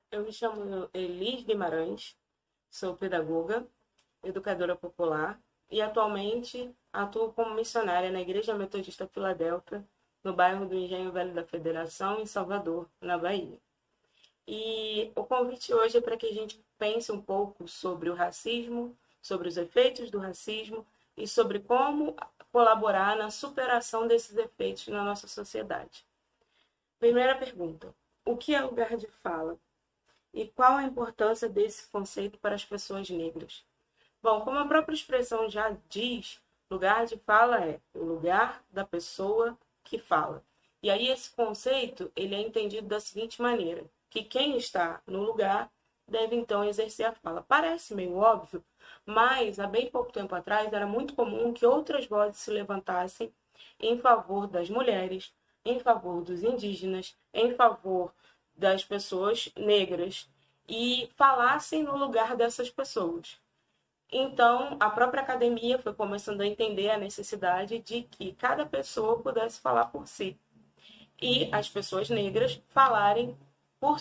Eu me chamo Elis Guimarães, sou pedagoga, educadora popular e atualmente atuo como missionária na Igreja Metodista Filadélfia, no bairro do Engenho Velho da Federação, em Salvador, na Bahia. E o convite hoje é para que a gente pense um pouco sobre o racismo, sobre os efeitos do racismo e sobre como colaborar na superação desses efeitos na nossa sociedade. Primeira pergunta: o que é lugar de fala? E qual a importância desse conceito para as pessoas negras? Bom, como a própria expressão já diz, lugar de fala é o lugar da pessoa que fala. E aí esse conceito, ele é entendido da seguinte maneira, que quem está no lugar deve então exercer a fala. Parece meio óbvio, mas há bem pouco tempo atrás era muito comum que outras vozes se levantassem em favor das mulheres, em favor dos indígenas, em favor das pessoas negras e falassem no lugar dessas pessoas. Então, a própria academia foi começando a entender a necessidade de que cada pessoa pudesse falar por si e as pessoas negras falarem por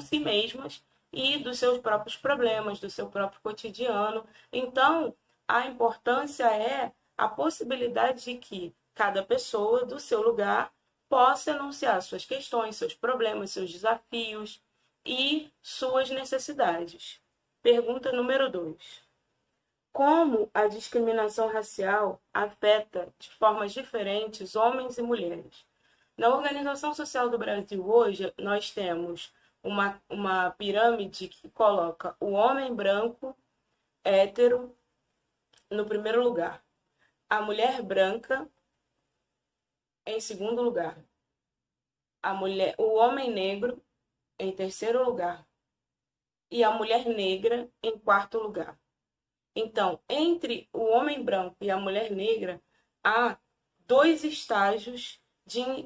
si mesmas e dos seus próprios problemas, do seu próprio cotidiano. Então, a importância é a possibilidade de que cada pessoa, do seu lugar, possa enunciar suas questões, seus problemas, seus desafios e suas necessidades. Pergunta número 2: como a discriminação racial afeta de formas diferentes homens e mulheres? Na Organização Social do Brasil hoje, nós temos uma pirâmide que coloca o homem branco, hétero, no primeiro lugar, a mulher branca em segundo lugar, o homem negro em terceiro lugar e a mulher negra em quarto lugar. Então, entre o homem branco e a mulher negra, há dois estágios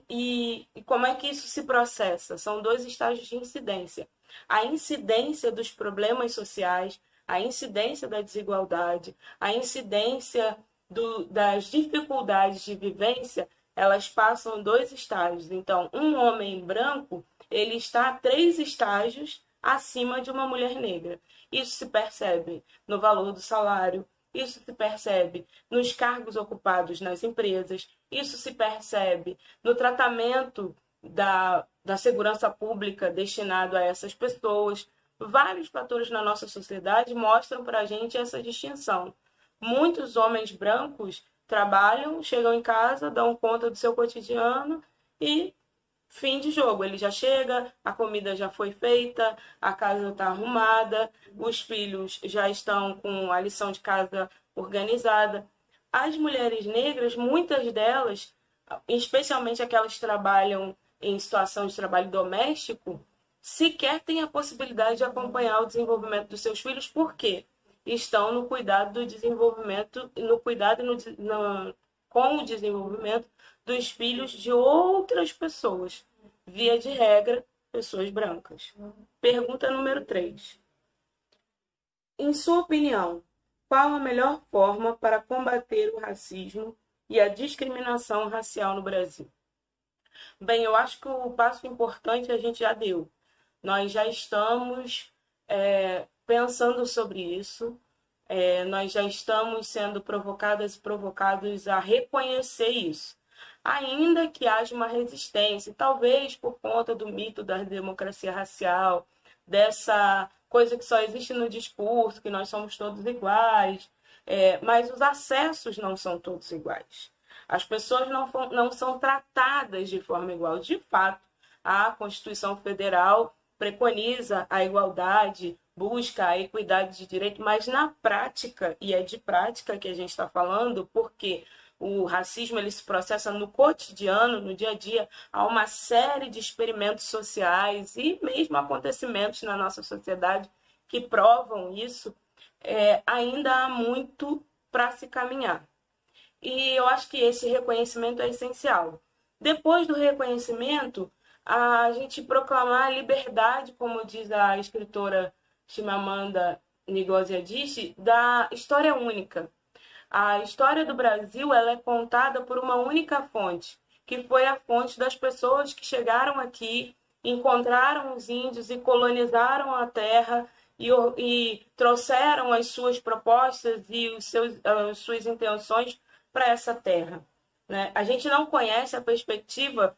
e como é que isso se processa? São dois estágios de incidência. A incidência dos problemas sociais, a incidência da desigualdade, a incidência das dificuldades de vivência, elas passam dois estágios. Então, um homem branco, ele está a 3 estágios acima de uma mulher negra. Isso se percebe no valor do salário, isso se percebe nos cargos ocupados nas empresas, isso se percebe no tratamento da segurança pública destinado a essas pessoas. Vários fatores na nossa sociedade mostram para a gente essa distinção. Muitos homens brancos trabalham, chegam em casa, dão conta do seu cotidiano e fim de jogo. Ele já chega, a comida já foi feita, a casa está arrumada, os filhos já estão com a lição de casa organizada. As mulheres negras, muitas delas, especialmente aquelas que trabalham em situação de trabalho doméstico, sequer têm a possibilidade de acompanhar o desenvolvimento dos seus filhos, porque estão no cuidado do desenvolvimento, no cuidado com o desenvolvimento dos filhos de outras pessoas, via de regra, pessoas brancas. Pergunta número 3. Em sua opinião, qual a melhor forma para combater o racismo e a discriminação racial no Brasil? Bem, eu acho que o passo importante a gente já deu. Nós já estamos pensando sobre isso, nós já estamos sendo provocadas e provocados a reconhecer isso. Ainda que haja uma resistência, talvez por conta do mito da democracia racial, dessa coisa que só existe no discurso, que nós somos todos iguais, mas os acessos não são todos iguais. As pessoas não são tratadas de forma igual. De fato, a Constituição Federal preconiza a igualdade, busca a equidade de direito, mas na prática, e é de prática que a gente está falando, porque o racismo ele se processa no cotidiano, no dia a dia, há uma série de experimentos sociais e mesmo acontecimentos na nossa sociedade que provam isso, ainda há muito para se caminhar. E eu acho que esse reconhecimento é essencial. Depois do reconhecimento, a gente proclamar a liberdade, como diz a escritora Chimamanda Ngozi Adichie, da história única. A história do Brasil ela é contada por uma única fonte, que foi a fonte das pessoas que chegaram aqui encontraram os índios e colonizaram a terra e trouxeram as suas propostas e as suas intenções para essa terra. Né? A gente não conhece a perspectiva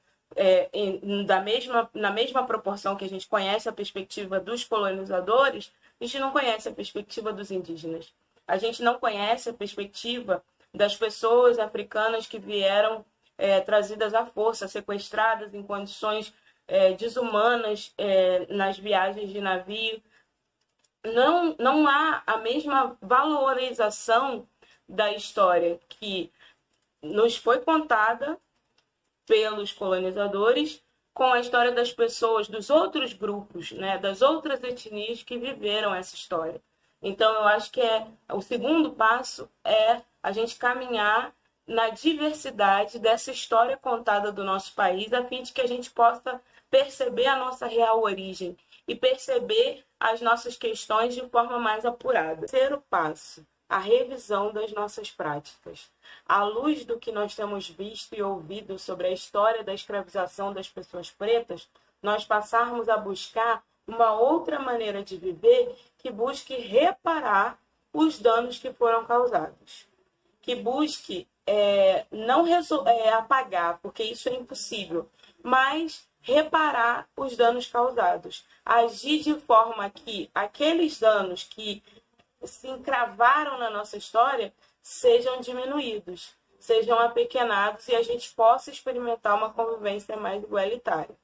na mesma proporção que a gente conhece a perspectiva dos colonizadores, a gente não conhece a perspectiva dos indígenas. A gente não conhece a perspectiva das pessoas africanas que vieram trazidas à força, sequestradas em condições desumanas nas viagens de navio. Não há a mesma valorização da história que nos foi contada pelos colonizadores com a história das pessoas, dos outros grupos, né, das outras etnias que viveram essa história. Então, eu acho que o segundo passo é a gente caminhar na diversidade dessa história contada do nosso país, a fim de que a gente possa perceber a nossa real origem e perceber as nossas questões de forma mais apurada. Terceiro passo, a revisão das nossas práticas. À luz do que nós temos visto e ouvido sobre a história da escravização das pessoas pretas, nós passarmos a buscar uma outra maneira de viver que busque reparar os danos que foram causados. Que busque não apagar, porque isso é impossível, mas reparar os danos causados. Agir de forma que aqueles danos que se encravaram na nossa história sejam diminuídos, sejam apequenados e a gente possa experimentar uma convivência mais igualitária.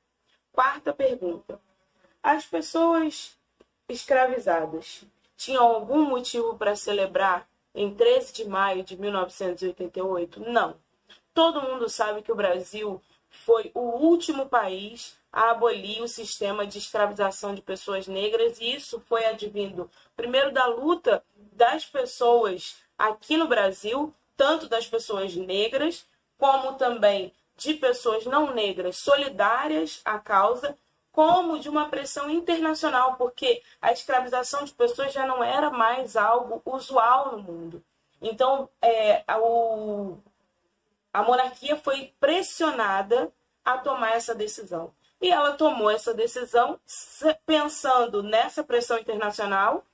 Quarta pergunta. As pessoas escravizadas tinham algum motivo para celebrar em 13 de maio de 1988? Não. Todo mundo sabe que o Brasil foi o último país a abolir o sistema de escravização de pessoas negras, e isso foi advindo, primeiro, da luta das pessoas aqui no Brasil, tanto das pessoas negras, como também de pessoas não negras solidárias à causa, como de uma pressão internacional, porque a escravização de pessoas já não era mais algo usual no mundo. Então, a monarquia foi pressionada a tomar essa decisão. E ela tomou essa decisão pensando nessa pressão internacional,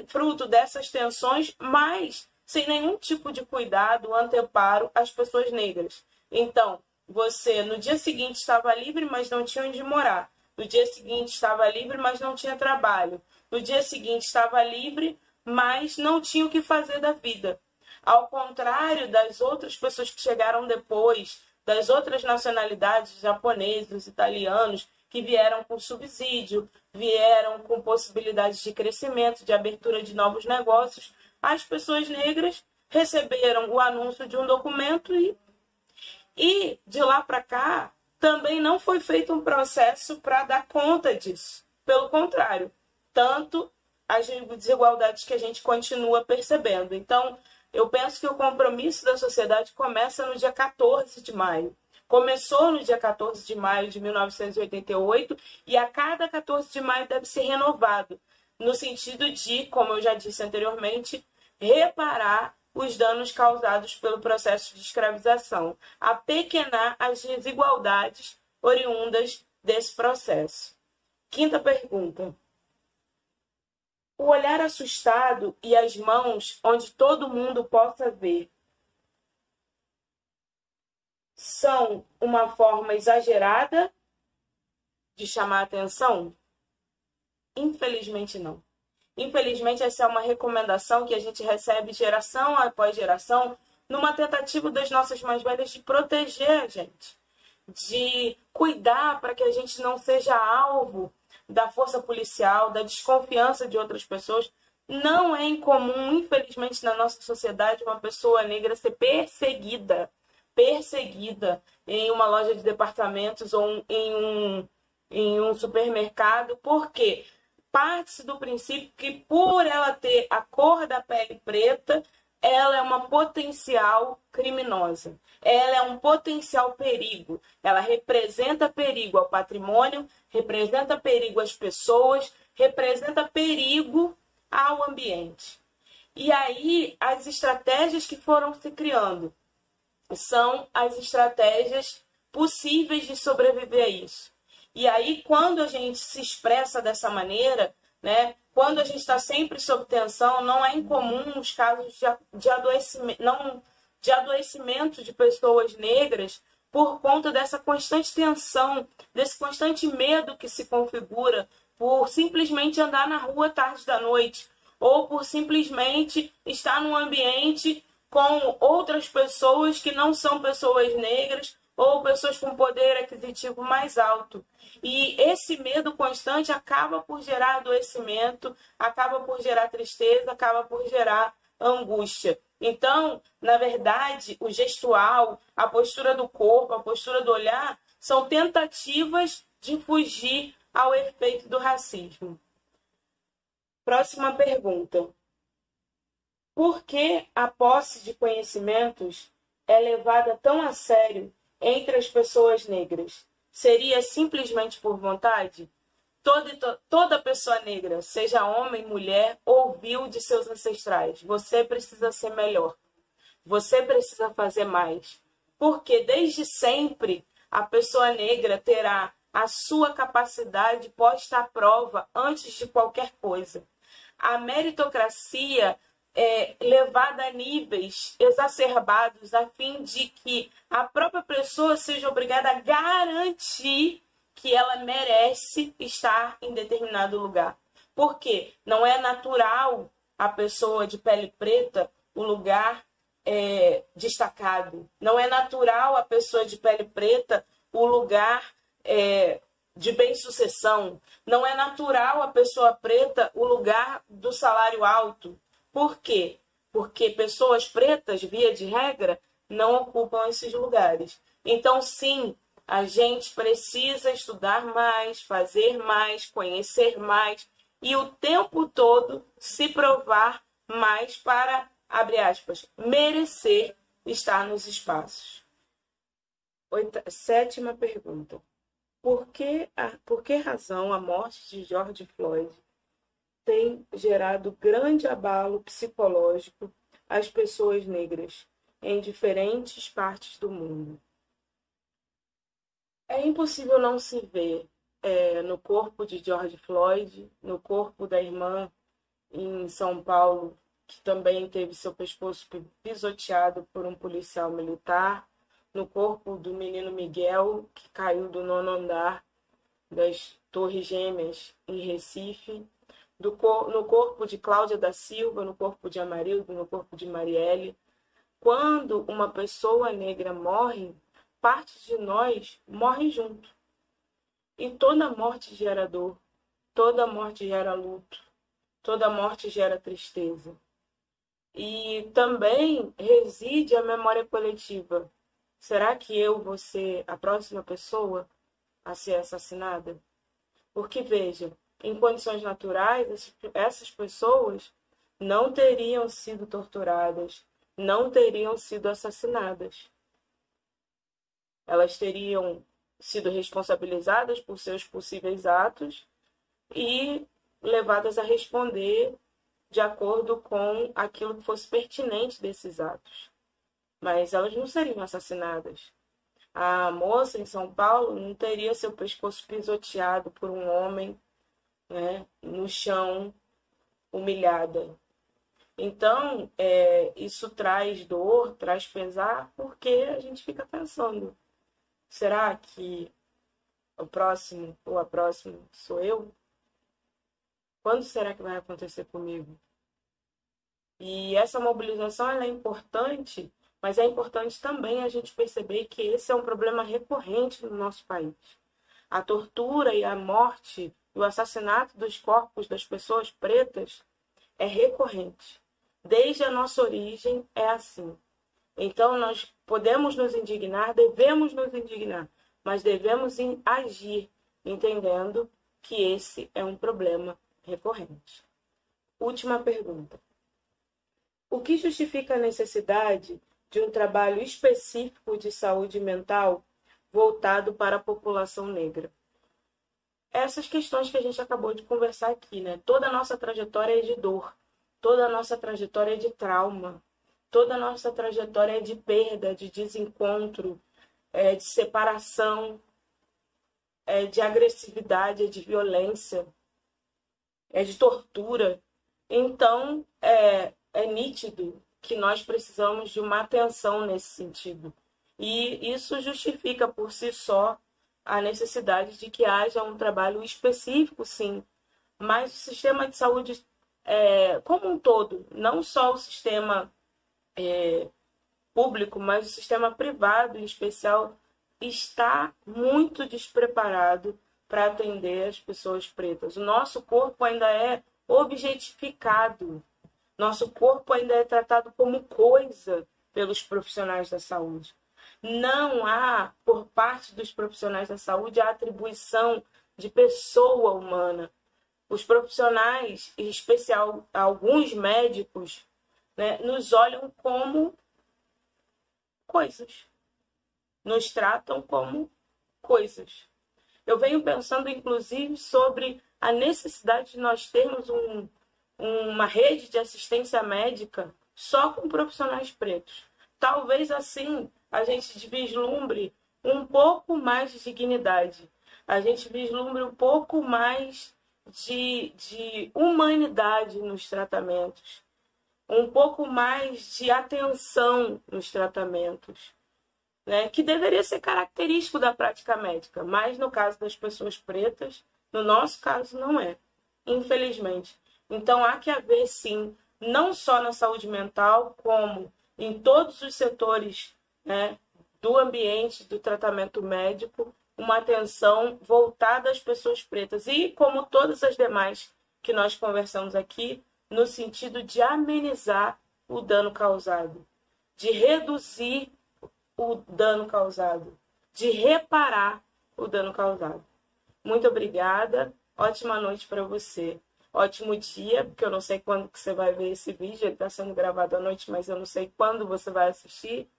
fruto dessas tensões, mas sem nenhum tipo de cuidado, anteparo às pessoas negras. Então, você no dia seguinte estava livre, mas não tinha onde morar. No dia seguinte estava livre, mas não tinha trabalho. No dia seguinte estava livre, mas não tinha o que fazer da vida. Ao contrário das outras pessoas que chegaram depois, das outras nacionalidades, japoneses, italianos, que vieram com subsídio, vieram com possibilidades de crescimento, de abertura de novos negócios, as pessoas negras receberam o anúncio de um documento e de lá para cá também não foi feito um processo para dar conta disso. Pelo contrário, tanto as desigualdades que a gente continua percebendo. Então, eu penso que o compromisso da sociedade começa no dia 14 de maio. Começou no dia 14 de maio de 1988 e a cada 14 de maio deve ser renovado, no sentido de, como eu já disse anteriormente, reparar os danos causados pelo processo de escravização, apequenar as desigualdades oriundas desse processo. Quinta pergunta. O olhar assustado e as mãos onde todo mundo possa ver são uma forma exagerada de chamar a atenção? Infelizmente não. Infelizmente, essa é uma recomendação que a gente recebe geração após geração numa tentativa das nossas mais velhas de proteger a gente, de cuidar para que a gente não seja alvo da força policial, da desconfiança de outras pessoas. Não é incomum, infelizmente, na nossa sociedade, uma pessoa negra ser perseguida em uma loja de departamentos ou em um supermercado. Por quê? Parte-se do princípio que, por ela ter a cor da pele preta, ela é uma potencial criminosa. Ela é um potencial perigo. Ela representa perigo ao patrimônio, representa perigo às pessoas, representa perigo ao ambiente. E aí, as estratégias que foram se criando são as estratégias possíveis de sobreviver a isso. E aí, quando a gente se expressa dessa maneira, né, quando a gente está sempre sob tensão, não é incomum os casos de adoecimento, não, de adoecimento de pessoas negras por conta dessa constante tensão, desse constante medo que se configura por simplesmente andar na rua tarde da noite, ou por simplesmente estar num ambiente com outras pessoas que não são pessoas negras ou pessoas com poder aquisitivo mais alto. E esse medo constante acaba por gerar adoecimento, acaba por gerar tristeza, acaba por gerar angústia. Então, na verdade, o gestual, a postura do corpo, a postura do olhar, são tentativas de fugir ao efeito do racismo. Próxima pergunta. Por que a posse de conhecimentos é levada tão a sério entre as pessoas negras? Seria simplesmente por vontade? Toda pessoa negra, seja homem, mulher, ouviu de seus ancestrais: você precisa ser melhor, você precisa fazer mais. Porque desde sempre a pessoa negra terá a sua capacidade posta à prova antes de qualquer coisa. A meritocracia é levada a níveis exacerbados a fim de que a própria pessoa seja obrigada a garantir que ela merece estar em determinado lugar. Por quê? Não é natural a pessoa de pele preta o lugar destacado. Não é natural a pessoa de pele preta o lugar de bem-sucessão. Não é natural a pessoa preta o lugar do salário alto. Por quê? Porque pessoas pretas, via de regra, não ocupam esses lugares. Então, sim, a gente precisa estudar mais, fazer mais, conhecer mais e o tempo todo se provar mais para, abre aspas, merecer estar nos espaços. Sétima pergunta. Por que razão a morte de George Floyd tem gerado grande abalo psicológico às pessoas negras em diferentes partes do mundo? É impossível não se ver no corpo de George Floyd, no corpo da irmã em São Paulo, que também teve seu pescoço pisoteado por um policial militar, no corpo do menino Miguel, que caiu do 9º andar das Torres Gêmeas em Recife, no corpo de Cláudia da Silva, no corpo de Amarildo, no corpo de Marielle. Quando uma pessoa negra morre, parte de nós morre junto. E toda morte gera dor, toda morte gera luto, toda morte gera tristeza. E também reside a memória coletiva. Será que eu vou ser a próxima pessoa a ser assassinada? Porque, veja, em condições naturais, essas pessoas não teriam sido torturadas, não teriam sido assassinadas. Elas teriam sido responsabilizadas por seus possíveis atos e levadas a responder de acordo com aquilo que fosse pertinente desses atos. Mas elas não seriam assassinadas. A moça em São Paulo não teria seu pescoço pisoteado por um homem, né, no chão, humilhada. Então, isso traz dor, traz pesar, porque a gente fica pensando: será que o próximo ou a próxima sou eu? Quando será que vai acontecer comigo? E essa mobilização ela é importante, mas é importante também a gente perceber que esse é um problema recorrente no nosso país. A tortura e a morte, o assassinato dos corpos das pessoas pretas é recorrente. Desde a nossa origem é assim. Então nós podemos nos indignar, devemos nos indignar, mas devemos agir entendendo que esse é um problema recorrente. Última pergunta. O que justifica a necessidade de um trabalho específico de saúde mental voltado para a população negra? Essas questões que a gente acabou de conversar aqui, né? Toda a nossa trajetória é de dor, toda a nossa trajetória é de trauma, toda a nossa trajetória é de perda, de desencontro, de separação. é de agressividade, é de violência, é de tortura. Então, é nítido que nós precisamos de uma atenção nesse sentido. E isso justifica por si só a necessidade de que haja um trabalho específico, sim, mas o sistema de saúde como um todo, não só o sistema público, mas o sistema privado em especial, está muito despreparado para atender as pessoas pretas. O nosso corpo ainda é objetificado, nosso corpo ainda é tratado como coisa pelos profissionais da saúde. Não há, por parte dos profissionais da saúde, a atribuição de pessoa humana. Os profissionais, em especial alguns médicos, né, nos olham como coisas. Nos tratam como coisas. Eu venho pensando, inclusive, sobre a necessidade de nós termos uma rede de assistência médica só com profissionais pretos. Talvez assim a gente vislumbre um pouco mais de dignidade, a gente vislumbre um pouco mais de humanidade nos tratamentos, um pouco mais de atenção nos tratamentos, né, que deveria ser característico da prática médica, mas no caso das pessoas pretas, no nosso caso não é, infelizmente. Então há que haver, sim, não só na saúde mental, como em todos os setores, né, do ambiente do tratamento médico, uma atenção voltada às pessoas pretas. E como todas as demais que nós conversamos aqui, no sentido de amenizar o dano causado, de reduzir o dano causado, de reparar o dano causado. Muito obrigada, ótima noite para você. Ótimo dia, porque eu não sei quando que você vai ver esse vídeo, ele está sendo gravado à noite, mas eu não sei quando você vai assistir.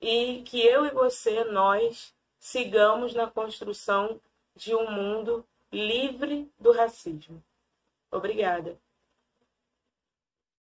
E que eu e você, nós, sigamos na construção de um mundo livre do racismo. Obrigada.